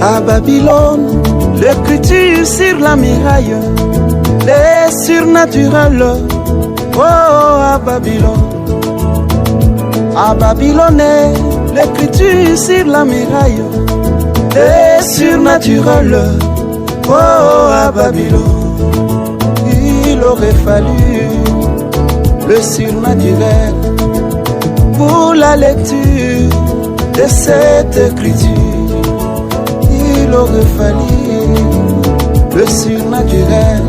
À Babylone, l'écriture sur la muraille, les surnaturels. Oh, à Babylone. À Babylone, l'écriture sur la muraille, les surnaturels. Oh, à Babylone. Il aurait fallu le surnaturel pour la lecture de cette écriture. Il aurait fallu le surnaturel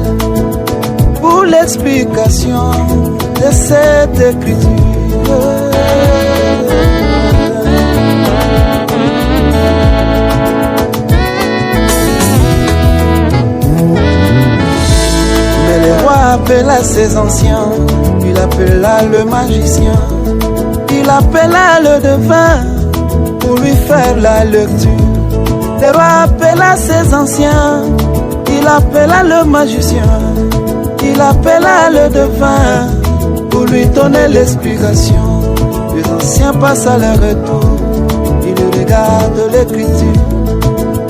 pour l'explication de cette écriture. Mais le roi appela ses anciens, il appela le magicien, il appela le devin pour lui faire la lecture. Le roi appela ses anciens, il appela le magicien, il appela le devin pour lui donner l'explication. Les anciens passent à leur retour, ils regardent l'écriture.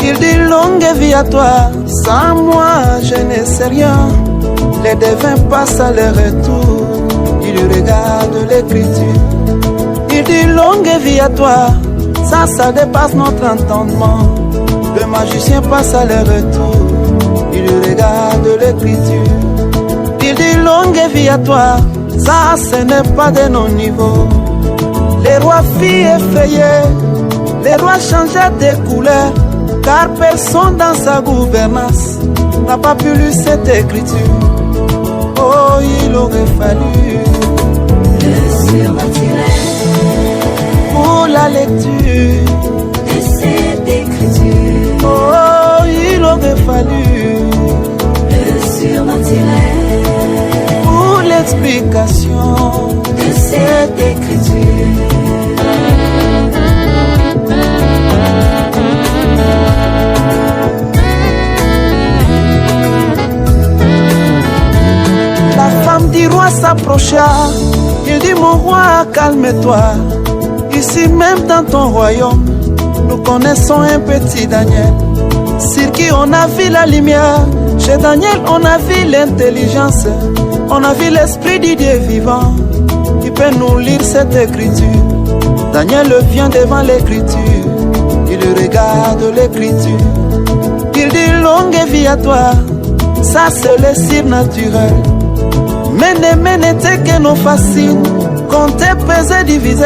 Il dit longue vie à toi, sans moi je ne sais rien. Les devins passent à leur retour, ils regardent l'écriture. Il dit longue vie à toi, ça dépasse notre entendement. Le magicien passe à leur retour, il regarde l'écriture. Il dit longue vie à toi, ça ce n'est pas de nos niveaux. Les rois filles effrayés, les rois changeaient de couleur, car personne dans sa gouvernance n'a pas pu lire cette écriture. Oh, il aurait fallu le surnaturel pour la lecture de cette écriture. Oh, il aurait fallu le surnaturel pour l'explication de cette écriture. La femme du roi s'approcha, il dit mon roi calme-toi, ici même dans ton royaume, nous connaissons un petit Daniel, sur qui on a vu la lumière. Chez Daniel on a vu l'intelligence, on a vu l'esprit du Dieu vivant, qui peut nous lire cette écriture. Daniel vient devant l'écriture, il regarde l'écriture. Il dit longue vie à toi, ça c'est le surnaturel. Mene que nos fascine, compter, peser, diviser.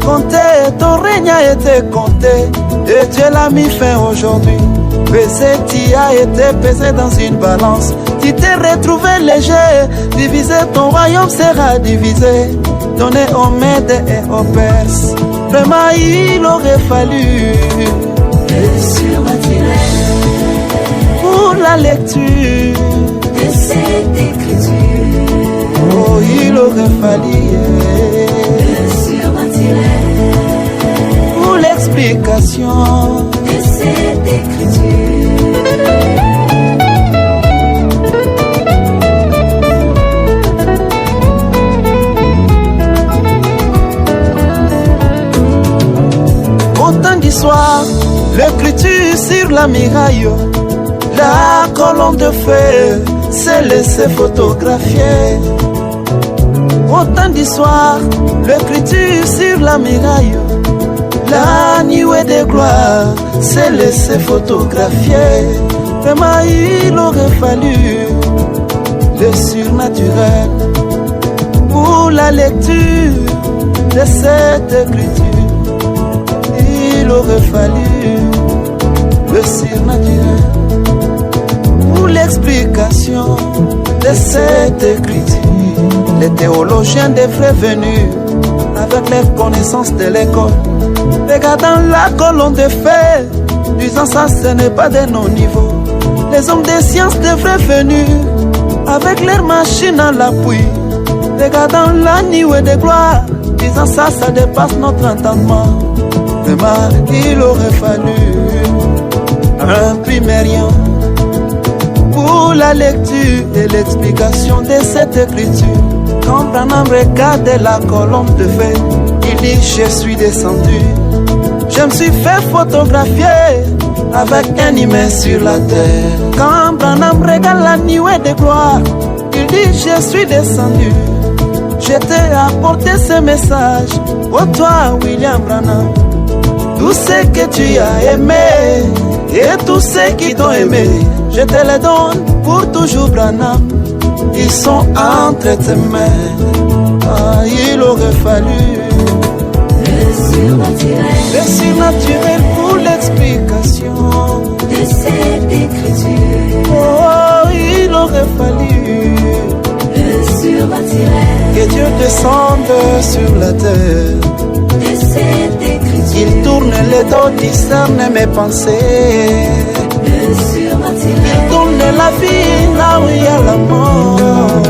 Compter, ton règne a été compté, et Dieu l'a mis fin aujourd'hui. Peser, tu as été pesé dans une balance, tu t'es retrouvé léger. Divisé, ton royaume sera divisé, donné aux Mèdes et aux Perses. Vraiment il aurait fallu le surnaturel pour la lecture de cette écriture. Oh, il aurait fallu le surnaturel pour l'explication de cette écriture. Au temps du soir, l'écriture sur la muraille, la colonne de feu s'est laissée photographier. Au temps du soir, l'écriture sur la muraille, la nuée de gloire s'est laissée photographier. Vraiment il aurait fallu le surnaturel pour la lecture de cette écriture. Il aurait fallu le surnaturel pour l'explication de cette écriture. Les théologiens devraient venir avec les connaissances de l'école, regardant la colonne de feu, disant ça ce n'est pas de nos niveaux. Les hommes de science devraient venir avec leurs machines à l'appui, regardant la nuée de gloire, disant ça dépasse notre entendement. Vraiment il aurait fallu un primérien pour la lecture et l'explication de cette écriture. Quand Branham regarde la colonne de feu, il dit je suis descendu, je me suis fait photographier avec un humain sur la terre. Quand Branham régale la nuée de gloire, il dit je suis descendu, je t'ai apporté ce message. Oh toi William Branham, tout ce que tu as aimé et tous ceux qui t'ont aimé, je te les donne pour toujours Branham. Ils sont entre tes mains. Ah, il aurait fallu le surnaturel pour l'explication de cette écriture. Oh, il aurait fallu Le surnaturel que Dieu descende sur la terre. de cette écriture. Il tourne les dos, discerne mes pensées. Le surnaturel Il tourne la vie là où il y a la mort.